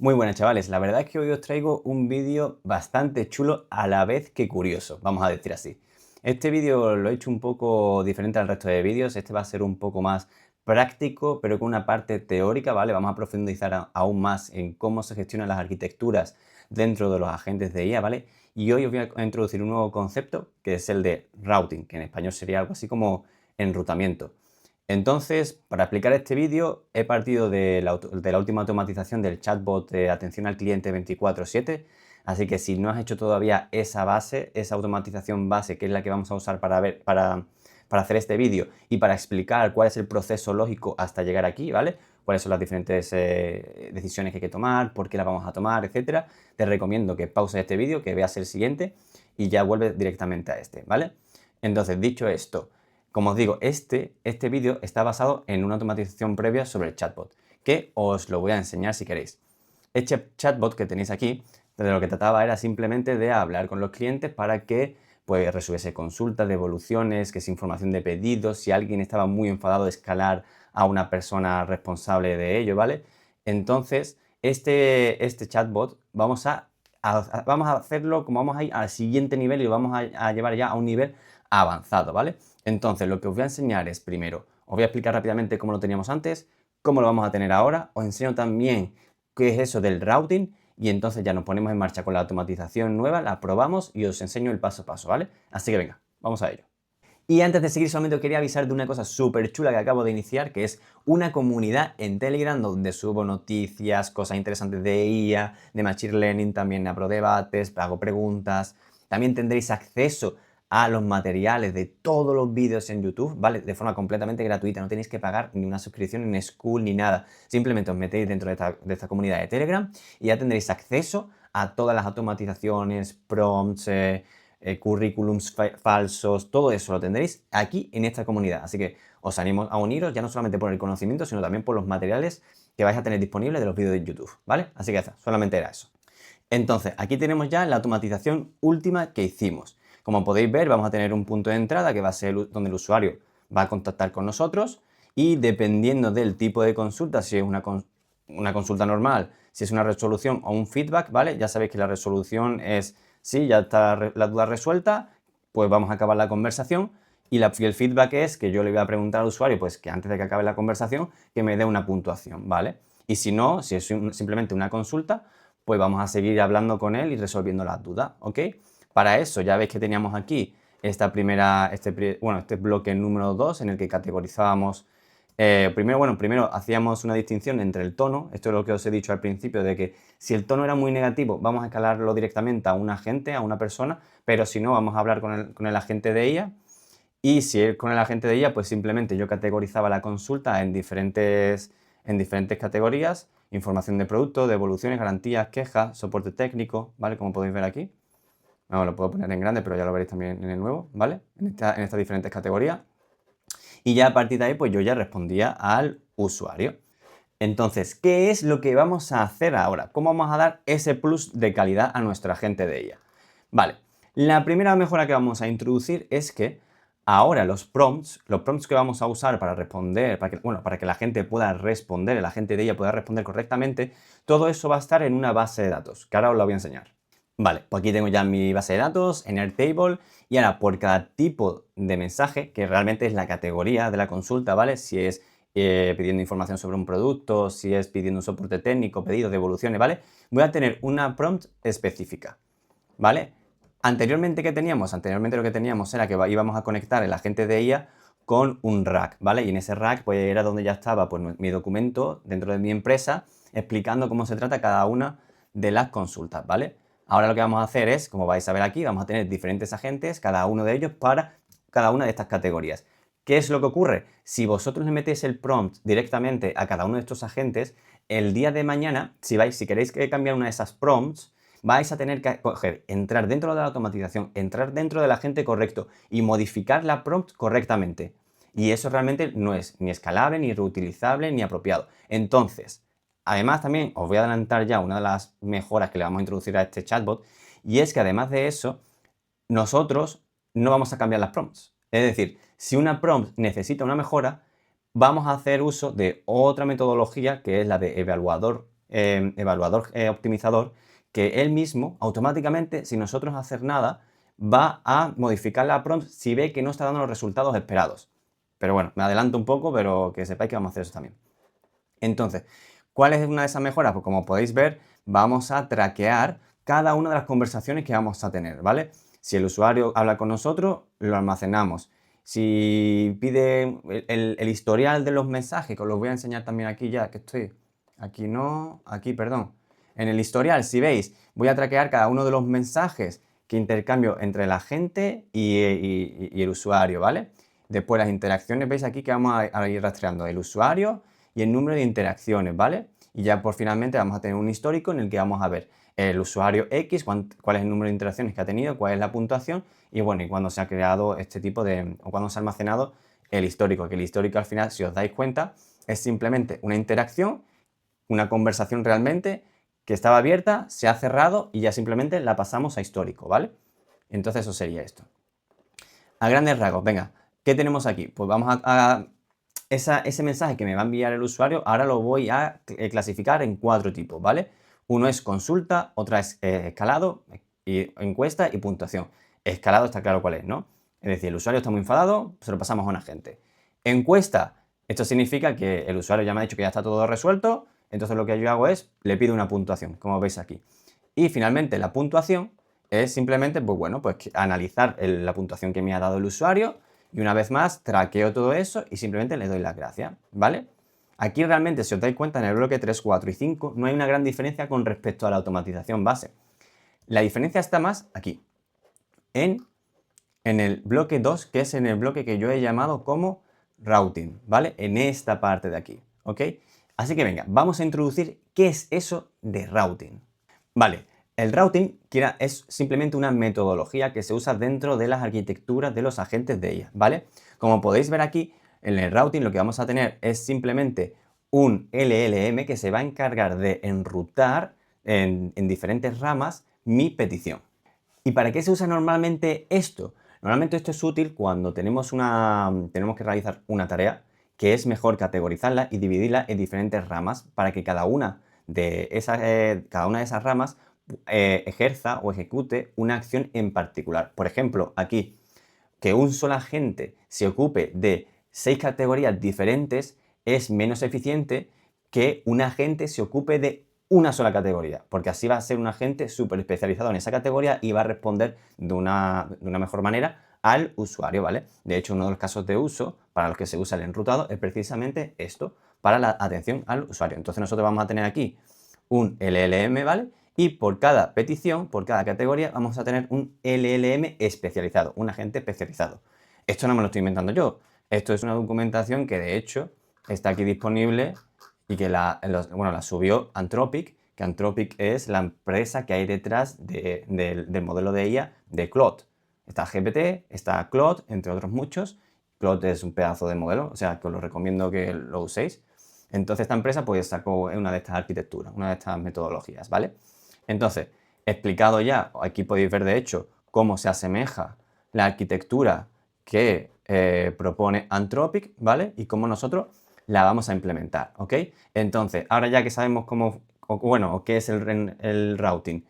Muy buenas chavales, la verdad es que hoy os traigo un vídeo bastante chulo a la vez que curioso, vamos a decir así. Este vídeo lo he hecho un poco diferente al resto de vídeos, este va a ser un poco más práctico, pero con una parte teórica, ¿vale? Vamos a profundizar aún más en cómo se gestionan las arquitecturas dentro de los agentes de IA, ¿vale? Y hoy os voy a introducir un nuevo concepto, que es el de routing, que en español sería algo así como enrutamiento. Entonces, para explicar este vídeo, he partido de la última automatización del chatbot de atención al cliente 24/7, así que si no has hecho todavía esa base, esa automatización base, que es la que vamos a usar para hacer este vídeo y para explicar cuál es el proceso lógico hasta llegar aquí, ¿vale? Cuáles son las diferentes decisiones que hay que tomar, por qué las vamos a tomar, etcétera. Te recomiendo que pauses este vídeo, que veas el siguiente y ya vuelves directamente a este, ¿vale? Entonces, dicho esto, como os digo, este vídeo está basado en una automatización previa sobre el chatbot, que os lo voy a enseñar si queréis. Este chatbot que tenéis aquí, de lo que trataba era simplemente de hablar con los clientes para que pues resolviese consultas, devoluciones, que es información de pedidos, si alguien estaba muy enfadado, escalar a una persona responsable de ello, ¿vale? Entonces, este chatbot vamos a hacerlo como vamos a ir al siguiente nivel y lo vamos a llevar ya a un nivel avanzado, ¿vale? Entonces, lo que os voy a enseñar es, primero, os voy a explicar rápidamente cómo lo teníamos antes, cómo lo vamos a tener ahora, os enseño también qué es eso del routing y entonces ya nos ponemos en marcha con la automatización nueva, la probamos y os enseño el paso a paso, ¿vale? Así que venga, vamos a ello. Y antes de seguir, solamente os quería avisar de una cosa súper chula que acabo de iniciar, que es una comunidad en Telegram donde subo noticias, cosas interesantes de IA, de Machine Learning, también abro debates, hago preguntas. También tendréis acceso a los materiales de todos los vídeos en YouTube, ¿vale? De forma completamente gratuita, no tenéis que pagar ni una suscripción en School ni nada. Simplemente os metéis dentro de esta comunidad de Telegram y ya tendréis acceso a todas las automatizaciones, prompts, currículums falsos, todo eso lo tendréis aquí en esta comunidad. Así que os animo a uniros ya no solamente por el conocimiento, sino también por los materiales que vais a tener disponibles de los vídeos de YouTube, ¿vale? Así que ya está, solamente era eso. Entonces, aquí tenemos ya la automatización última que hicimos. Como podéis ver, vamos a tener un punto de entrada que va a ser donde el usuario va a contactar con nosotros y dependiendo del tipo de consulta, si es una consulta normal, si es una resolución o un feedback, ¿vale? Ya sabéis que la resolución es, sí, ya está la duda resuelta, pues vamos a acabar la conversación y el feedback es que yo le voy a preguntar al usuario, pues que antes de que acabe la conversación, que me dé una puntuación, ¿vale? Y si no, si es simplemente una consulta, pues vamos a seguir hablando con él y resolviendo las dudas, ¿ok? Para eso ya veis que teníamos aquí este bloque número 2 en el que categorizábamos, primero hacíamos una distinción entre el tono, esto es lo que os he dicho al principio, de que si el tono era muy negativo vamos a escalarlo directamente a un agente, a una persona, pero si no vamos a hablar con el agente de ella. Y si es con el agente de IA, pues simplemente yo categorizaba la consulta en diferentes categorías, información de producto, devoluciones, garantías, quejas, soporte técnico, ¿vale? Como podéis ver aquí. No, lo puedo poner en grande, pero ya lo veréis también en el nuevo, ¿vale? En estas diferentes categorías. Y ya a partir de ahí, pues yo ya respondía al usuario. Entonces, ¿qué es lo que vamos a hacer ahora? ¿Cómo vamos a dar ese plus de calidad a nuestro agente de IA? Vale, la primera mejora que vamos a introducir es que ahora los prompts que vamos a usar para responder, para que la gente pueda responder, el agente de ella pueda responder correctamente, todo eso va a estar en una base de datos, que ahora os la voy a enseñar. Vale, pues aquí tengo ya mi base de datos en Airtable y ahora por cada tipo de mensaje, que realmente es la categoría de la consulta, ¿vale? Si es pidiendo información sobre un producto, si es pidiendo un soporte técnico, pedidos, devoluciones, ¿vale? Voy a tener una prompt específica, ¿vale? Anteriormente, ¿qué teníamos? Anteriormente lo que teníamos era que íbamos a conectar el agente de IA con un rack, ¿vale? Y en ese rack pues era donde ya estaba pues, mi documento dentro de mi empresa explicando cómo se trata cada una de las consultas, ¿vale? Ahora lo que vamos a hacer es, como vais a ver aquí, vamos a tener diferentes agentes, cada uno de ellos para cada una de estas categorías. ¿Qué es lo que ocurre? Si vosotros le metéis el prompt directamente a cada uno de estos agentes, el día de mañana, si queréis cambiar una de esas prompts, vais a tener que entrar dentro de la automatización, entrar dentro del agente correcto y modificar la prompt correctamente. Y eso realmente no es ni escalable, ni reutilizable, ni apropiado. Entonces, además también os voy a adelantar ya una de las mejoras que le vamos a introducir a este chatbot, y es que además de eso, nosotros no vamos a cambiar las prompts. Es decir, si una prompt necesita una mejora, vamos a hacer uso de otra metodología que es la de evaluador evaluador optimizador, que él mismo automáticamente, sin nosotros hacer nada, va a modificar la prompt si ve que no está dando los resultados esperados. Pero bueno, me adelanto un poco, pero que sepáis que vamos a hacer eso también. Entonces, ¿cuál es una de esas mejoras? Pues como podéis ver, vamos a traquear cada una de las conversaciones que vamos a tener, ¿vale? Si el usuario habla con nosotros, lo almacenamos. Si pide el historial de los mensajes, que os los voy a enseñar también aquí ya, que estoy... Aquí no, aquí, perdón. En el historial, si veis, voy a traquear cada uno de los mensajes que intercambio entre la gente y el usuario, ¿vale? Después las interacciones, veis aquí que vamos a ir rastreando el usuario y el número de interacciones, ¿vale? Y ya por finalmente vamos a tener un histórico en el que vamos a ver el usuario X, cuál es el número de interacciones que ha tenido, cuál es la puntuación y bueno, y cuándo se ha creado este tipo de, o cuándo se ha almacenado el histórico, que el histórico al final, si os dais cuenta, es simplemente una interacción, una conversación realmente que estaba abierta, se ha cerrado y ya simplemente la pasamos a histórico, ¿vale? Entonces eso sería esto. A grandes rasgos, venga, ¿qué tenemos aquí? Pues vamos a ese mensaje que me va a enviar el usuario, ahora lo voy a clasificar en 4 tipos, ¿vale? Uno es consulta, otra es escalado, y encuesta y puntuación. Escalado está claro cuál es, ¿no? Es decir, el usuario está muy enfadado, se lo pasamos a un agente. Encuesta, esto significa que el usuario ya me ha dicho que ya está todo resuelto, entonces lo que yo hago es, le pido una puntuación, como veis aquí. Y finalmente la puntuación es simplemente, pues bueno, pues analizar la puntuación que me ha dado el usuario y una vez más traqueo todo eso y simplemente le doy las gracias, ¿vale? Aquí realmente, si os dais cuenta, en el bloque 3, 4 y 5 no hay una gran diferencia con respecto a la automatización base. La diferencia está más aquí, en el bloque 2, que es en el bloque que yo he llamado como routing, ¿vale? En esta parte de aquí, ¿ok? Así que venga, vamos a introducir qué es eso de routing. Vale, el routing es simplemente una metodología que se usa dentro de las arquitecturas de los agentes de IA, ¿vale? Como podéis ver aquí, en el routing lo que vamos a tener es simplemente un LLM que se va a encargar de enrutar en diferentes ramas mi petición. ¿Y para qué se usa normalmente esto? Normalmente esto es útil cuando tenemos que realizar una tarea que es mejor categorizarla y dividirla en diferentes ramas para que cada una de esas ramas ejerza o ejecute una acción en particular. Por ejemplo, aquí, que un solo agente se ocupe de 6 categorías diferentes es menos eficiente que un agente se ocupe de una sola categoría, porque así va a ser un agente súper especializado en esa categoría y va a responder de una mejor manera al usuario, ¿vale? De hecho, uno de los casos de uso para los que se usa el enrutado es precisamente esto, para la atención al usuario. Entonces nosotros vamos a tener aquí un LLM, ¿vale? Y por cada petición, por cada categoría, vamos a tener un LLM especializado, un agente especializado. Esto no me lo estoy inventando yo. Esto es una documentación que de hecho está aquí disponible y que la subió Anthropic, que Anthropic es la empresa que hay detrás del modelo de IA de Claude. Está GPT, está Claude, entre otros muchos. Claude es un pedazo de modelo, o sea que os lo recomiendo que lo uséis. Entonces esta empresa pues sacó una de estas arquitecturas, una de estas metodologías, ¿vale? Entonces, explicado ya, aquí podéis ver de hecho cómo se asemeja la arquitectura que propone Anthropic, ¿vale? Y cómo nosotros la vamos a implementar, ¿ok? Entonces, ahora ya que sabemos qué es el routing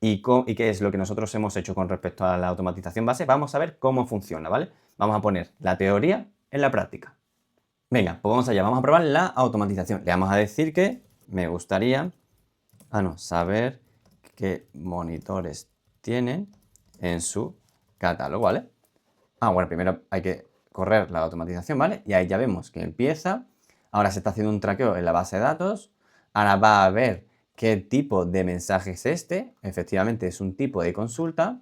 y qué es lo que nosotros hemos hecho con respecto a la automatización base, vamos a ver cómo funciona, ¿vale? Vamos a poner la teoría en la práctica. Venga, pues vamos allá, vamos a probar la automatización. Le vamos a decir que me gustaría saber qué monitores tienen en su catálogo, ¿vale? Bueno, primero hay que correr la automatización, ¿vale? Y ahí ya vemos que empieza. Ahora se está haciendo un traqueo en la base de datos. Ahora va a ver qué tipo de mensaje es este. Efectivamente es un tipo de consulta.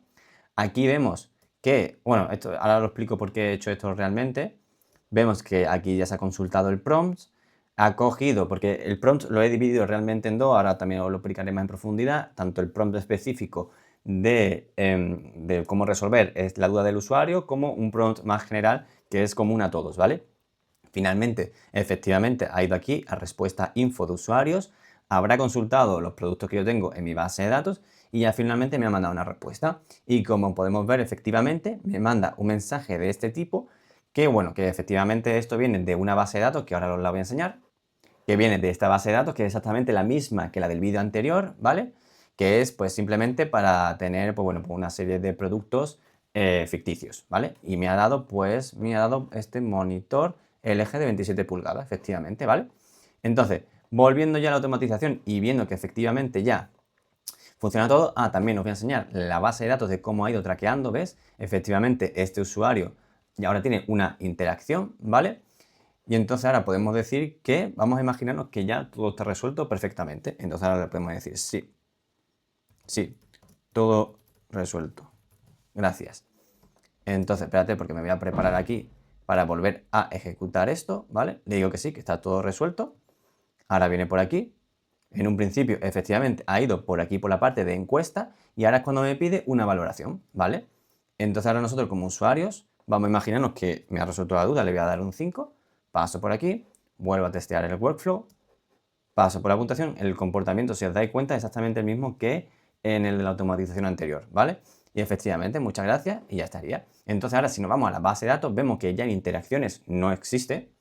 Aquí vemos que, bueno, esto ahora lo explico por qué he hecho esto realmente. Vemos que aquí ya se ha consultado el prompt, ha cogido, porque el prompt lo he dividido realmente en dos, ahora también os lo explicaré más en profundidad, tanto el prompt específico de cómo resolver es la duda del usuario, como un prompt más general que es común a todos, ¿vale? Finalmente, efectivamente, ha ido aquí a respuesta info de usuarios, habrá consultado los productos que yo tengo en mi base de datos y ya finalmente me ha mandado una respuesta. Y como podemos ver, efectivamente, me manda un mensaje de este tipo que, bueno, que efectivamente esto viene de una base de datos que ahora os la voy a enseñar. que viene de esta base de datos, que es exactamente la misma que la del vídeo anterior, ¿vale? Que es pues simplemente para tener, pues bueno, pues una serie de productos ficticios, ¿vale? Y me ha dado este monitor LG de 27 pulgadas, efectivamente, ¿vale? Entonces, volviendo ya a la automatización y viendo que efectivamente ya funciona todo, también os voy a enseñar la base de datos de cómo ha ido traqueando, ¿ves? Efectivamente, este usuario ya ahora tiene una interacción, ¿vale? Y entonces ahora podemos decir que, vamos a imaginarnos que ya todo está resuelto perfectamente. Entonces ahora le podemos decir sí, sí, todo resuelto. Gracias. Entonces, espérate porque me voy a preparar aquí para volver a ejecutar esto, ¿vale? Le digo que sí, que está todo resuelto. Ahora viene por aquí. En un principio, efectivamente, ha ido por aquí por la parte de encuesta y ahora es cuando me pide una valoración, ¿vale? Entonces ahora nosotros como usuarios vamos a imaginarnos que me ha resuelto la duda, le voy a dar un 5, paso por aquí, vuelvo a testear el workflow, paso por la puntuación, el comportamiento, si os dais cuenta, es exactamente el mismo que en el de la automatización anterior, ¿vale? Y efectivamente, muchas gracias y ya estaría. Entonces ahora si nos vamos a la base de datos, vemos que ya en interacciones no existe.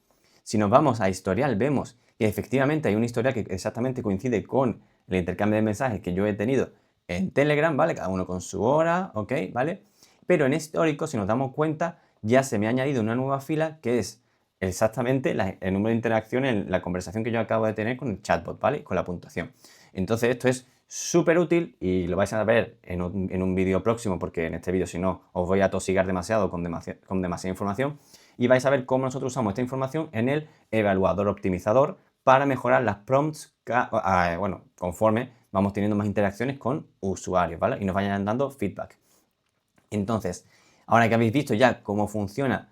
Si nos vamos a historial, vemos que efectivamente hay un historial que exactamente coincide con el intercambio de mensajes que yo he tenido en Telegram, ¿vale? Cada uno con su hora, ¿ok? ¿Vale? Pero en histórico, si nos damos cuenta, ya se me ha añadido una nueva fila que es exactamente el número de interacciones en la conversación que yo acabo de tener con el chatbot, ¿vale? Con la puntuación. Entonces esto es súper útil y lo vais a ver en un vídeo próximo porque en este vídeo si no os voy a tosigar demasiado con demasiada información y vais a ver cómo nosotros usamos esta información en el evaluador optimizador para mejorar las prompts, bueno, conforme vamos teniendo más interacciones con usuarios, ¿vale? Y nos vayan dando feedback. Entonces, ahora que habéis visto ya cómo funciona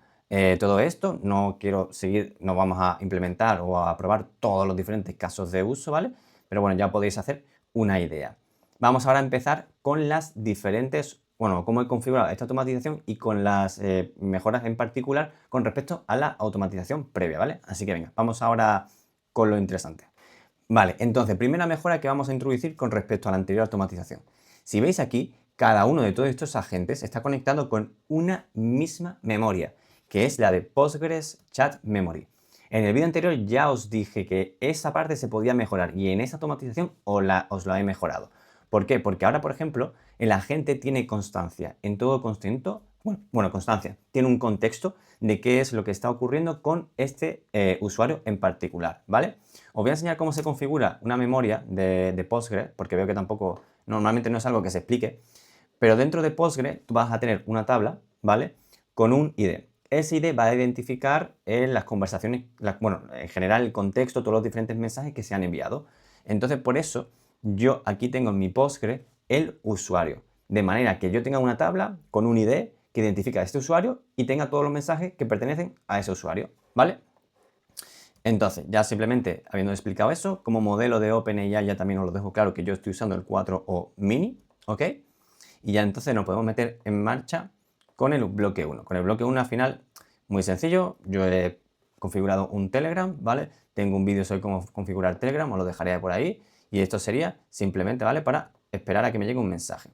todo esto, no quiero seguir, no vamos a implementar o a probar todos los diferentes casos de uso, ¿vale? Pero bueno, ya podéis hacer una idea. Vamos ahora a empezar con las diferentes, bueno, cómo he configurado esta automatización y con las mejoras en particular con respecto a la automatización previa, ¿vale? Así que venga, vamos ahora con lo interesante. Vale, entonces, primera mejora que vamos a introducir con respecto a la anterior automatización. Si veis aquí, cada uno de todos estos agentes está conectado con una misma memoria, que es la de Postgres Chat Memory. En el vídeo anterior ya os dije que esa parte se podía mejorar y en esa automatización os la he mejorado. ¿Por qué? Porque ahora, por ejemplo, el agente tiene constancia en todo constante, constancia, tiene un contexto de qué es lo que está ocurriendo con este usuario en particular, ¿vale? Os voy a enseñar cómo se configura una memoria de Postgres, porque veo que tampoco, normalmente no es algo que se explique, pero dentro de Postgres tú vas a tener una tabla, ¿vale? Con un ID. Ese ID va a identificar las conversaciones, bueno, en general el contexto, todos los diferentes mensajes que se han enviado. Entonces, por eso, yo aquí tengo en mi Postgres el usuario. De manera que yo tenga una tabla con un ID que identifica a este usuario y tenga todos los mensajes que pertenecen a ese usuario, ¿vale? Entonces, ya simplemente habiendo explicado eso, como modelo de OpenAI ya también os lo dejo claro que yo estoy usando el 4O Mini, ¿ok? Y ya entonces nos podemos meter en marcha con el bloque 1. Con el bloque 1 al final, muy sencillo, yo he configurado un Telegram, ¿vale? Tengo un vídeo sobre cómo configurar Telegram, os lo dejaré por ahí. Y esto sería simplemente, ¿vale? Para esperar a que me llegue un mensaje.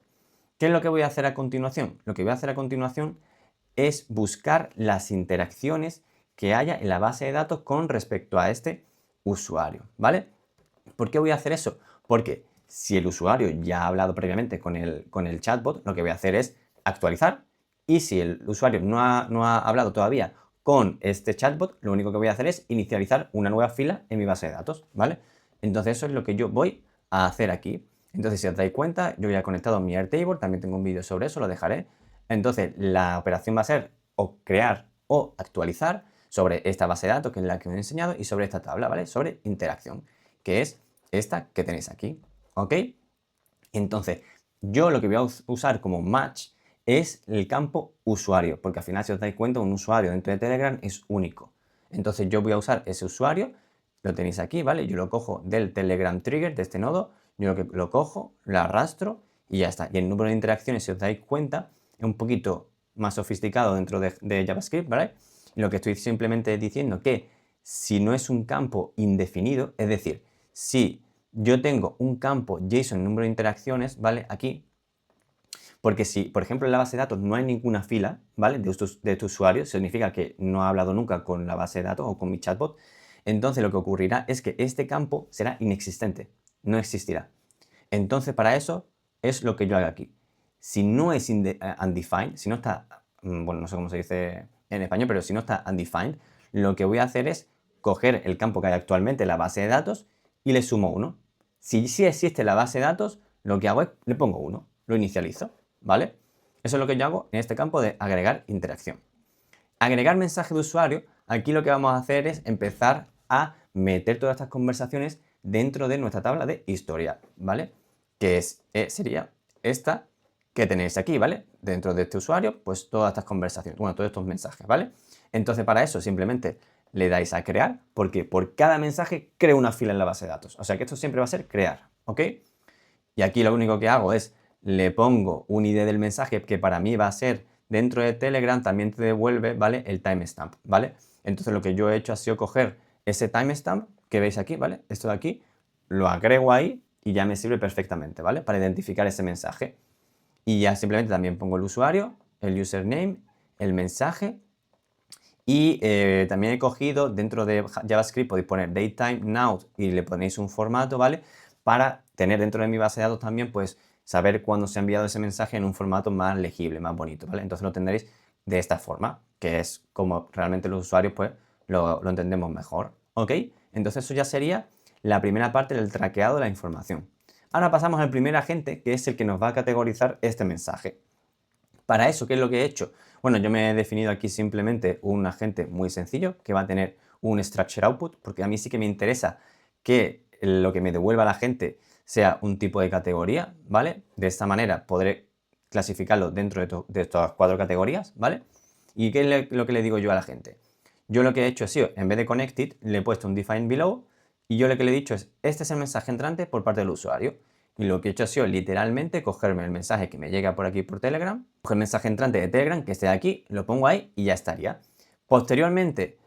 ¿Qué es lo que voy a hacer a continuación? Lo que voy a hacer a continuación es buscar las interacciones que haya en la base de datos con respecto a este usuario, ¿vale? ¿Por qué voy a hacer eso? Porque si el usuario ya ha hablado previamente con el chatbot, lo que voy a hacer es actualizar y si el usuario no ha hablado todavía con este chatbot, lo único que voy a hacer es inicializar una nueva fila en mi base de datos, ¿vale? Entonces eso es lo que yo voy a hacer aquí. Entonces si os dais cuenta, yo ya he conectado mi Airtable, también tengo un vídeo sobre eso, lo dejaré. Entonces la operación va a ser o crear o actualizar sobre esta base de datos que es la que os he enseñado y sobre esta tabla, ¿vale? Sobre interacción, que es esta que tenéis aquí, ¿ok? Entonces, yo lo que voy a usar como match es el campo usuario, porque al final, si os dais cuenta, un usuario dentro de Telegram es único. Entonces, yo voy a usar ese usuario, lo tenéis aquí, ¿vale? Yo lo cojo del Telegram Trigger, de este nodo, yo lo cojo, lo arrastro y ya está. Y el número de interacciones, si os dais cuenta, es un poquito más sofisticado dentro de JavaScript, ¿vale? Y lo que estoy simplemente diciendo que si no es un campo indefinido, es decir, si yo tengo un campo JSON número de interacciones, ¿vale? Aquí, porque si, por ejemplo, en la base de datos no hay ninguna fila, ¿vale? De tu usuario, significa que no ha hablado nunca con la base de datos o con mi chatbot. entonces lo que ocurrirá es que este campo será inexistente, no existirá. Entonces para eso es lo que yo hago aquí. Si no es undefined, si no está, bueno, no sé cómo se dice en español, pero si no está undefined, lo que voy a hacer es coger el campo que hay actualmente en la base de datos y le sumo 1. Si sí existe la base de datos, lo que hago es le pongo 1, lo inicializo, ¿vale? Eso es lo que yo hago en este campo de agregar interacción. Agregar mensaje de usuario, aquí lo que vamos a hacer es empezar a meter todas estas conversaciones dentro de nuestra tabla de historial, ¿vale? Que sería esta que tenéis aquí, ¿vale? Dentro de este usuario, pues todas estas conversaciones, bueno, todos estos mensajes, ¿vale? Entonces para eso simplemente le dais a crear, porque por cada mensaje creo una fila en la base de datos. O sea que esto siempre va a ser crear, ¿ok? Y aquí lo único que hago es le pongo un ID del mensaje que para mí va a ser dentro de Telegram, también te devuelve, ¿vale? El timestamp, ¿vale? Entonces lo que yo he hecho ha sido coger ese timestamp que veis aquí, ¿vale? Esto de aquí, lo agrego ahí y ya me sirve perfectamente, ¿vale? Para identificar ese mensaje. Y ya simplemente también pongo el usuario, el username, el mensaje. Y también he cogido dentro de JavaScript, podéis poner datetime now y le ponéis un formato, ¿vale? Para tener dentro de mi base de datos también, pues, saber cuándo se ha enviado ese mensaje en un formato más legible, más bonito, ¿vale? Entonces lo tendréis de esta forma, que es como realmente los usuarios, pues, lo entendemos mejor, ¿ok? Entonces eso ya sería la primera parte del traqueado de la información. Ahora pasamos al primer agente, que es el que nos va a categorizar este mensaje. Para eso, ¿qué es lo que he hecho? Bueno, yo me he definido aquí simplemente un agente muy sencillo que va a tener un structure output, porque a mí sí que me interesa que lo que me devuelva la gente sea un tipo de categoría, ¿vale? De esta manera podré clasificarlo dentro de estas 4 categorías, ¿vale? ¿Y qué es lo que le digo yo a la gente? Yo lo que he hecho es, en vez de connected, le he puesto un define below y yo lo que le he dicho es, este es el mensaje entrante por parte del usuario. Y lo que he hecho ha sido literalmente cogerme el mensaje que me llega por aquí por Telegram, coger el mensaje entrante de Telegram que esté aquí, lo pongo ahí y ya estaría. Posteriormente,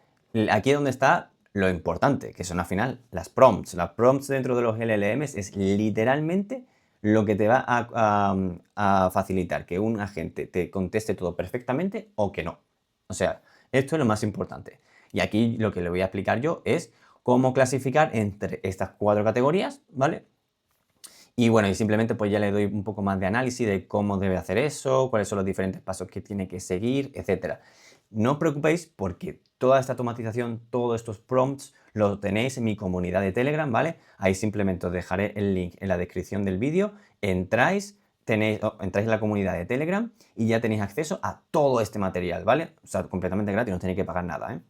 aquí es donde está lo importante, que son al final las prompts. Las prompts dentro de los LLMs es literalmente lo que te va a facilitar que un agente te conteste todo perfectamente o que no. O sea, esto es lo más importante. Y aquí lo que le voy a explicar yo es cómo clasificar entre estas 4 categorías, ¿vale? Y bueno, y simplemente pues ya le doy un poco más de análisis de cómo debe hacer eso, cuáles son los diferentes pasos que tiene que seguir, etc. No os preocupéis porque toda esta automatización, todos estos prompts, lo tenéis en mi comunidad de Telegram, ¿vale? Ahí simplemente os dejaré el link en la descripción del vídeo, entráis en la comunidad de Telegram y ya tenéis acceso a todo este material, ¿vale? O sea, completamente gratis, no tenéis que pagar nada, ¿eh?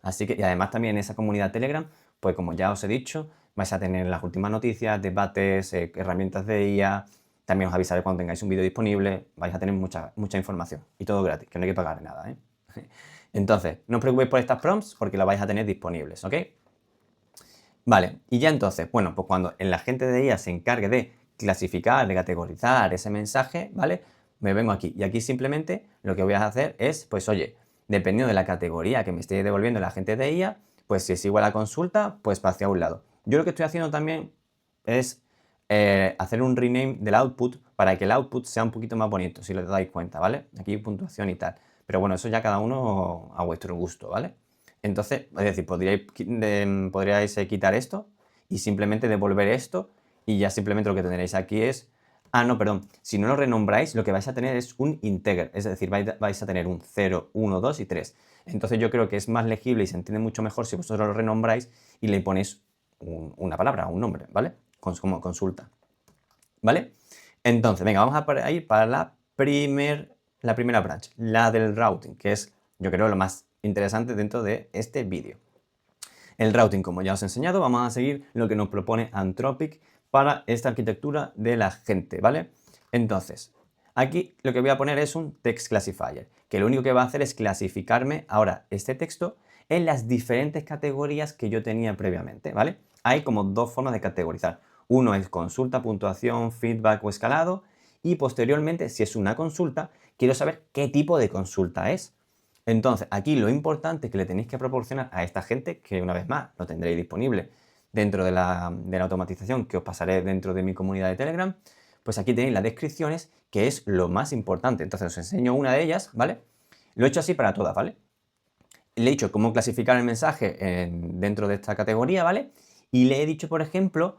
Así que, y además también en esa comunidad Telegram, pues como ya os he dicho, vais a tener las últimas noticias, debates, herramientas de IA, también os avisaré cuando tengáis un vídeo disponible, vais a tener mucha información y todo gratis, que no hay que pagar nada, ¿eh? Entonces, no os preocupéis por estas prompts porque las vais a tener disponibles, ¿ok? Vale, y ya entonces, bueno, pues cuando el agente de IA se encargue de clasificar, de categorizar ese mensaje, ¿vale? Me vengo aquí y aquí simplemente lo que voy a hacer es, pues oye, dependiendo de la categoría que me esté devolviendo el agente de IA, pues si es igual a consulta, pues va hacia un lado. Yo lo que estoy haciendo también es hacer un rename del output para que el output sea un poquito más bonito, si lo dais cuenta, ¿vale? Aquí puntuación y tal. Pero bueno, eso ya cada uno a vuestro gusto, ¿vale? Entonces, es decir, podríais quitar esto y simplemente devolver esto y ya simplemente lo que tendréis aquí es... Ah, no, perdón. Si no lo renombráis, lo que vais a tener es un integer. Es decir, vais a tener un 0, 1, 2 y 3. Entonces yo creo que es más legible y se entiende mucho mejor si vosotros lo renombráis y le ponéis una palabra, un nombre, ¿vale? Como consulta. ¿Vale? Entonces, venga, vamos a ir para la primera branch, la del routing, que es, yo creo, lo más interesante dentro de este vídeo. El routing, como ya os he enseñado, vamos a seguir lo que nos propone Anthropic para esta arquitectura de la gente, ¿vale? Entonces, aquí lo que voy a poner es un text classifier, que lo único que va a hacer es clasificarme ahora este texto en las diferentes categorías que yo tenía previamente, ¿vale? Hay como 2 formas de categorizar. Uno es consulta, puntuación, feedback o escalado, y posteriormente, si es una consulta, quiero saber qué tipo de consulta es. Entonces, aquí lo importante que le tenéis que proporcionar a esta gente, que una vez más lo tendréis disponible dentro de la automatización que os pasaré dentro de mi comunidad de Telegram, pues aquí tenéis las descripciones, que es lo más importante. Entonces os enseño una de ellas, ¿vale? Lo he hecho así para todas, ¿vale? le he dicho cómo clasificar el mensaje dentro de esta categoría, ¿vale? Y le he dicho, por ejemplo,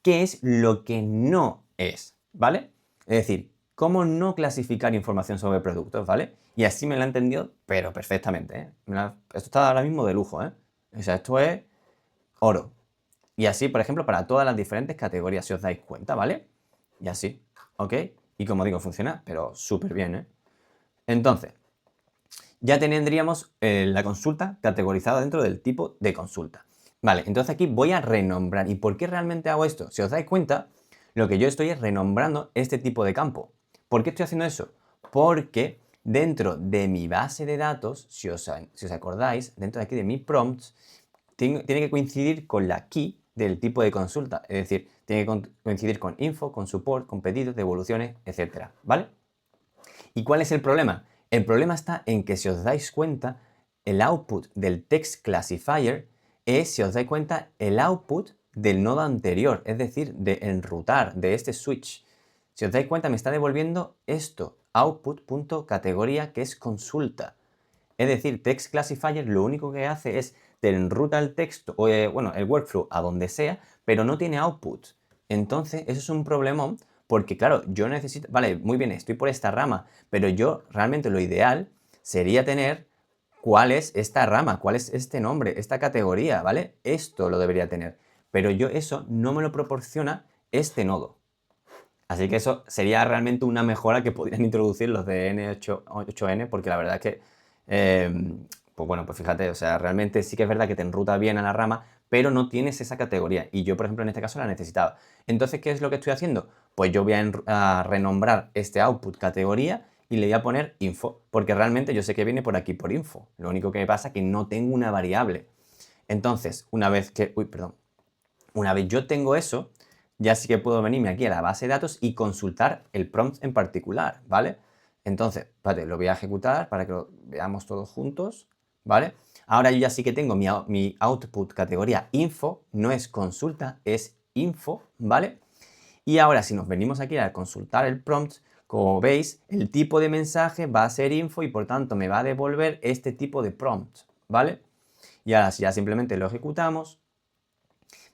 qué es lo que no es, ¿vale? Es decir, cómo no clasificar información sobre productos, ¿vale? Y así me lo ha entendido, pero perfectamente, ¿eh? Esto está ahora mismo de lujo, ¿eh? O sea, esto es oro. Y así, por ejemplo, para todas las diferentes categorías, si os dais cuenta, ¿vale? Y así, ¿ok? Y como digo, funciona, pero súper bien, ¿eh? Entonces, ya tendríamos la consulta categorizada dentro del tipo de consulta. Vale, entonces aquí voy a renombrar. ¿Y por qué realmente hago esto? Si os dais cuenta, lo que yo estoy es renombrando este tipo de campo. ¿Por qué estoy haciendo eso? Porque dentro de mi base de datos, si os acordáis, dentro de aquí de mi prompts, tiene que coincidir con la key del tipo de consulta. Es decir, tiene que coincidir con info, con support, con pedidos, devoluciones, etc. ¿Vale? ¿Y cuál es el problema? El problema está en que si os dais cuenta, el output del text classifier es, si os dais cuenta, el output del nodo anterior, es decir, de enrutar, de este switch. Si os dais cuenta, me está devolviendo esto, output.categoría, que es consulta. Es decir, text classifier lo único que hace es te enruta el texto, o bueno, el workflow a donde sea, pero no tiene output. Entonces, eso es un problemón porque, claro, yo necesito, vale, muy bien, estoy por esta rama, pero yo realmente lo ideal sería tener cuál es esta rama, cuál es este nombre, esta categoría, ¿vale? Esto lo debería tener. Pero yo eso no me lo proporciona este nodo. Así que eso sería realmente una mejora que podrían introducir los de N8N, porque la verdad es que, pues bueno, pues fíjate, o sea, realmente sí que es verdad que te enruta bien a la rama, pero no tienes esa categoría. Y yo, por ejemplo, en este caso la necesitaba. Entonces, ¿qué es lo que estoy haciendo? Pues yo voy a renombrar este output categoría y le voy a poner info, porque realmente yo sé que viene por aquí por info. Lo único que me pasa es que no tengo una variable. Entonces, una vez que, una vez yo tengo eso, ya sí que puedo venirme aquí a la base de datos y consultar el prompt en particular, ¿vale? Entonces, espérate, lo voy a ejecutar para que lo veamos todos juntos, ¿vale? Ahora yo ya sí que tengo mi output categoría info, no es consulta, es info, ¿vale? Y ahora si nos venimos aquí a consultar el prompt, como veis, el tipo de mensaje va a ser info y por tanto me va a devolver este tipo de prompt, ¿vale? Y ahora si ya simplemente lo ejecutamos,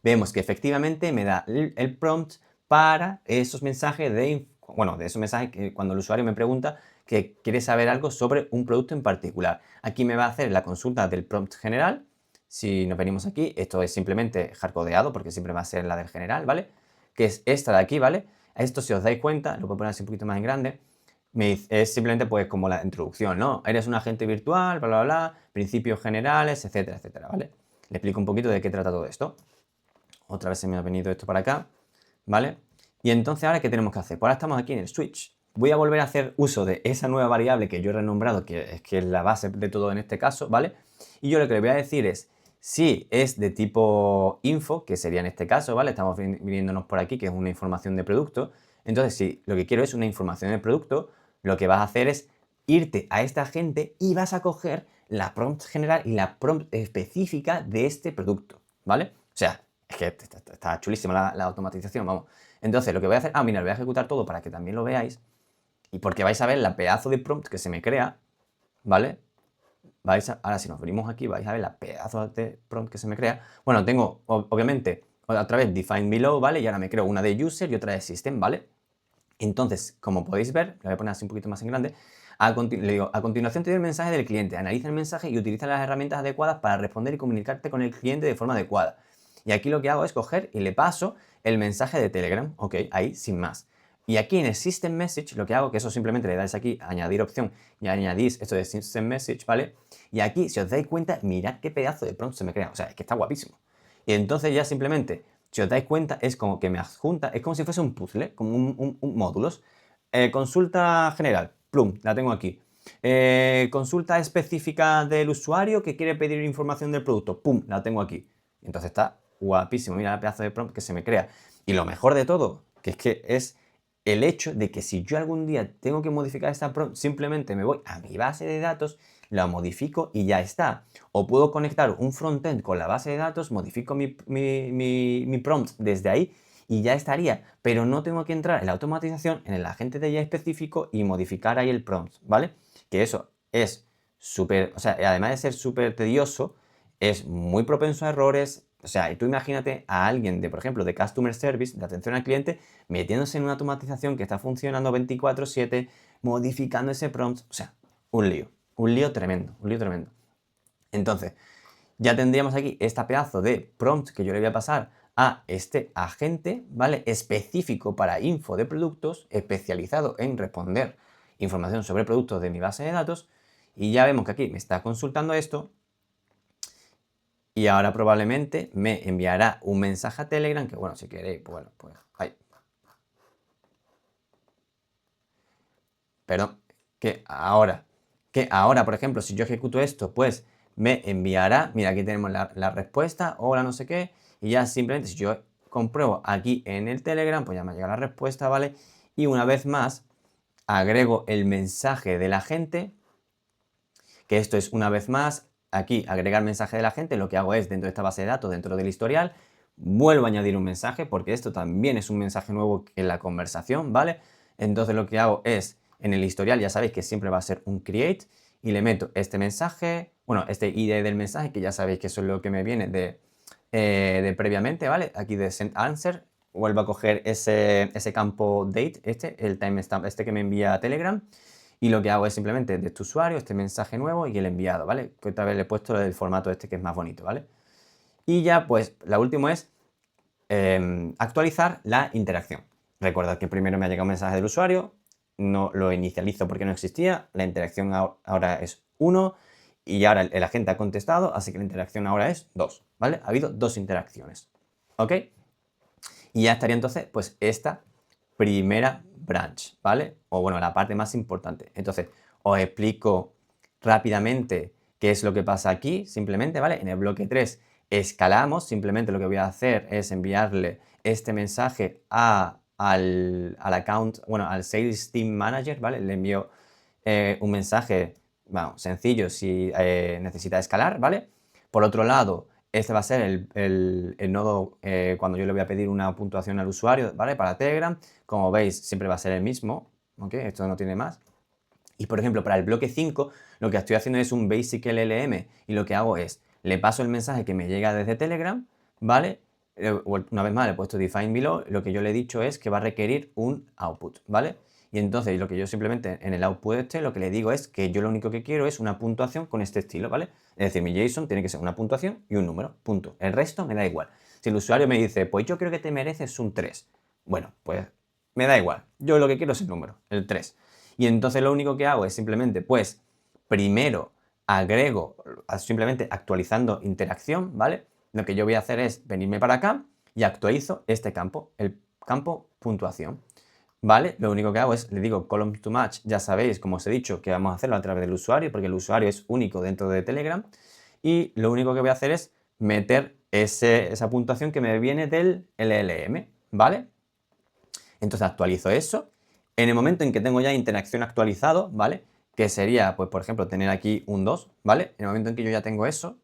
vemos que efectivamente me da el prompt para esos mensajes de esos mensajes que cuando el usuario me pregunta que quiere saber algo sobre un producto en particular. Aquí me va a hacer la consulta del prompt general. Si nos venimos aquí, esto es simplemente hardcodeado porque siempre va a ser la del general, ¿vale? Que es esta de aquí, ¿vale? Esto, si os dais cuenta, lo puedo poner así un poquito más en grande, es simplemente pues como la introducción, ¿no? Eres un agente virtual, bla, bla, bla, principios generales, etcétera, etcétera, ¿vale? Le explico un poquito de qué trata todo esto. Otra vez se me ha venido esto para acá, ¿vale? Y entonces, ¿ahora qué tenemos que hacer? Pues ahora estamos aquí en el switch. Voy a volver a hacer uso de esa nueva variable que yo he renombrado, que es la base de todo en este caso, ¿vale? Y yo lo que le voy a decir es, si es de tipo info, que sería en este caso, ¿vale? Estamos viniéndonos por aquí, que es una información de producto. Entonces, si lo que quiero es una información de producto, lo que vas a hacer es irte a esta agente y vas a coger la prompt general y la prompt específica de este producto, ¿vale? O sea, es que está chulísima la automatización, vamos. Entonces, lo que voy a hacer... Ah, mira, lo voy a ejecutar todo para que también lo veáis. Y porque vais a ver la pedazo de prompt que se me crea, ¿vale? Ahora, si nos venimos aquí, vais a ver la pedazo de prompt que se me crea. Bueno, tengo, obviamente, otra vez define below, ¿vale? Y ahora me creo una de user y otra de system, ¿vale? Entonces, como podéis ver, lo voy a poner así un poquito más en grande, le digo, a continuación te doy el mensaje del cliente, analiza el mensaje y utiliza las herramientas adecuadas para responder y comunicarte con el cliente de forma adecuada. Y aquí lo que hago es coger y le paso el mensaje de Telegram, ok, ahí sin más. Y aquí en el System Message lo que hago, que eso simplemente le dais aquí, añadir opción, y añadís esto de System Message, ¿vale? Y aquí, si os dais cuenta, mirad qué pedazo de prompt se me crea, o sea, es que está guapísimo. Y entonces ya simplemente, si os dais cuenta, es como que me adjunta, es como si fuese un puzzle, como un módulos. Consulta general, plum, la tengo aquí. Consulta específica del usuario que quiere pedir información del producto, pum, la tengo aquí. Entonces está guapísimo, mira el pedazo de prompt que se me crea. Y lo mejor de todo, que es el hecho de que si yo algún día tengo que modificar esta prompt, simplemente me voy a mi base de datos, la modifico y ya está. O puedo conectar un frontend con la base de datos, modifico mi prompt desde ahí y ya estaría. Pero no tengo que entrar en la automatización, en el agente de IA específico y modificar ahí el prompt, ¿vale? Que eso es súper, o sea, además de ser súper tedioso, es muy propenso a errores. O sea, y tú imagínate a alguien de, por ejemplo, de Customer Service, de atención al cliente, metiéndose en una automatización que está funcionando 24/7, modificando ese prompt. O sea, un lío tremendo, un lío tremendo. Entonces, ya tendríamos aquí este pedazo de prompt que yo le voy a pasar a este agente, ¿vale? Específico para info de productos, especializado en responder información sobre productos de mi base de datos. Y ya vemos que aquí me está consultando esto. Y ahora probablemente me enviará un mensaje a Telegram, que bueno, si queréis, pues bueno, pues ahí. Perdón, que ahora, por ejemplo, si yo ejecuto esto, pues me enviará, mira, aquí tenemos la respuesta, hola, no sé qué, y ya simplemente si yo compruebo aquí en el Telegram, pues ya me ha llegado la respuesta, ¿vale? Y una vez más, agrego el mensaje de la gente, que esto es una vez más, aquí agregar mensaje de la gente, lo que hago es dentro de esta base de datos, dentro del historial, vuelvo a añadir un mensaje, porque esto también es un mensaje nuevo en la conversación, ¿vale? Entonces lo que hago es, en el historial ya sabéis que siempre va a ser un create, y le meto este mensaje, bueno, este ID del mensaje, que ya sabéis que eso es lo que me viene de previamente, ¿vale? Aquí de send answer, vuelvo a coger ese campo date, el timestamp, que me envía a Telegram, y lo que hago es simplemente de este usuario, este mensaje nuevo y el enviado, ¿vale? Que otra vez le he puesto el formato que es más bonito, ¿vale? Y ya, pues, la última es actualizar la interacción. Recordad que primero me ha llegado un mensaje del usuario, no lo inicializo porque no existía, la interacción ahora es 1 y ahora el agente ha contestado, así que la interacción ahora es 2, ¿vale? Ha habido 2 interacciones, ¿ok? Y ya estaría entonces, pues, esta primera branch, ¿vale? O bueno, la parte más importante. Entonces, os explico rápidamente qué es lo que pasa aquí, simplemente, ¿vale? En el bloque 3 escalamos, simplemente lo que voy a hacer es enviarle este mensaje al account, bueno, al Sales Team Manager, ¿vale? Le envío un mensaje, bueno, sencillo si necesita escalar, ¿vale? Por otro lado, este va a ser el nodo cuando yo le voy a pedir una puntuación al usuario, ¿vale? Para Telegram. Como veis, siempre va a ser el mismo, ¿ok? Esto no tiene más. Y por ejemplo, para el bloque 5, lo que estoy haciendo es un basic LLM y lo que hago es, le paso el mensaje que me llega desde Telegram, ¿vale? Una vez más le he puesto define below, lo que yo le he dicho es que va a requerir un output, ¿vale? Y entonces lo que yo simplemente en el output lo que le digo es que yo lo único que quiero es una puntuación con este estilo, ¿vale? Es decir, mi JSON tiene que ser una puntuación y un número, punto. El resto me da igual. Si el usuario me dice, pues yo creo que te mereces un 3, bueno, pues me da igual. Yo lo que quiero es el número, el 3. Y entonces lo único que hago es simplemente, pues, primero agrego, simplemente actualizando interacción, ¿vale? Lo que yo voy a hacer es venirme para acá y actualizo este campo, el campo puntuación, ¿vale? Lo único que hago es, le digo column to match, ya sabéis, como os he dicho, que vamos a hacerlo a través del usuario, porque el usuario es único dentro de Telegram, y lo único que voy a hacer es meter esa puntuación que me viene del LLM, ¿vale? Entonces actualizo eso. En el momento en que tengo ya interacción actualizado, ¿vale? Que sería, pues por ejemplo, tener aquí un 2, ¿vale? En el momento en que yo ya tengo eso,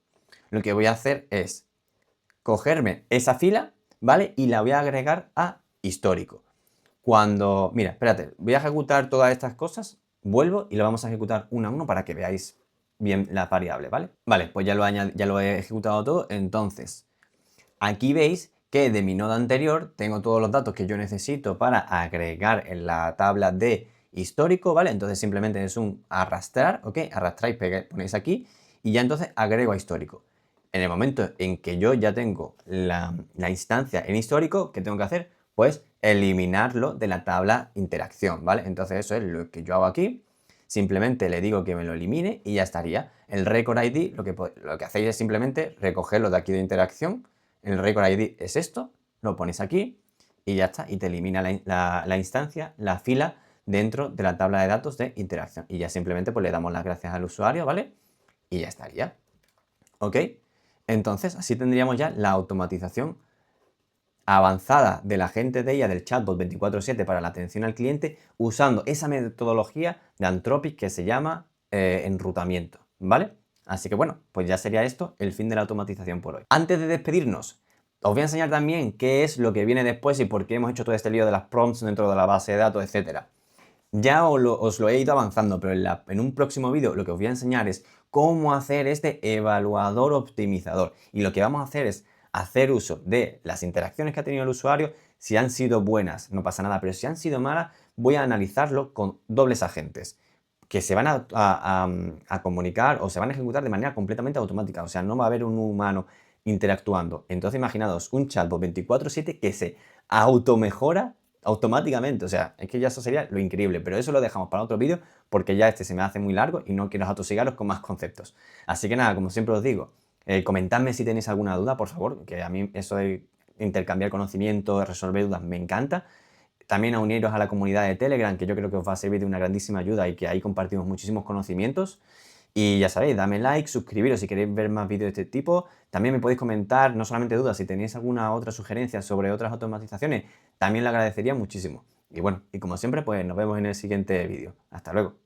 lo que voy a hacer es cogerme esa fila, ¿vale? Y la voy a agregar a histórico. Cuando, mira, espérate, voy a ejecutar todas estas cosas, vuelvo y lo vamos a ejecutar uno a uno para que veáis bien las variables, ¿vale? Vale, pues ya lo he ejecutado todo, entonces aquí veis que de mi nodo anterior tengo todos los datos que yo necesito para agregar en la tabla de histórico, ¿vale? Entonces simplemente es un arrastrar, ¿ok? Arrastráis, ponéis aquí y ya entonces agrego a histórico. En el momento en que yo ya tengo la instancia en histórico, ¿qué tengo que hacer? Pues eliminarlo de la tabla interacción, ¿vale? Entonces eso es lo que yo hago aquí. Simplemente le digo que me lo elimine y ya estaría. El record ID, lo que hacéis es simplemente recogerlo de aquí de interacción. El record ID es esto, lo pones aquí y ya está. Y te elimina la instancia, la fila dentro de la tabla de datos de interacción. Y ya simplemente pues le damos las gracias al usuario, ¿vale? Y ya estaría. ¿Ok? Entonces así tendríamos ya la automatización avanzada del agente de IA del chatbot 24/7 para la atención al cliente usando esa metodología de Anthropic que se llama enrutamiento, ¿vale? Así que bueno, pues ya sería esto el fin de la automatización por hoy. Antes de despedirnos, os voy a enseñar también qué es lo que viene después y por qué hemos hecho todo este lío de las prompts dentro de la base de datos, etcétera. Ya os lo he ido avanzando, pero en un próximo vídeo lo que os voy a enseñar es cómo hacer este evaluador optimizador. Y lo que vamos a hacer es hacer uso de las interacciones que ha tenido el usuario. Si han sido buenas, no pasa nada, pero si han sido malas, voy a analizarlo con dobles agentes que se van a comunicar o se van a ejecutar de manera completamente automática. O sea, no va a haber un humano interactuando. Entonces, imaginaos un chatbot 24/7 que se automejora automáticamente. O sea, es que ya eso sería lo increíble. Pero eso lo dejamos para otro vídeo porque ya este se me hace muy largo y no quiero atosigaros con más conceptos. Así que nada, como siempre os digo, comentadme si tenéis alguna duda, por favor, que a mí eso de intercambiar conocimiento, de resolver dudas, me encanta. También a uniros a la comunidad de Telegram, que yo creo que os va a servir de una grandísima ayuda y que ahí compartimos muchísimos conocimientos. Y ya sabéis, dame like, suscribiros si queréis ver más vídeos de este tipo. También me podéis comentar, no solamente dudas, si tenéis alguna otra sugerencia sobre otras automatizaciones, también lo agradecería muchísimo. Y bueno, y como siempre, pues nos vemos en el siguiente vídeo. Hasta luego.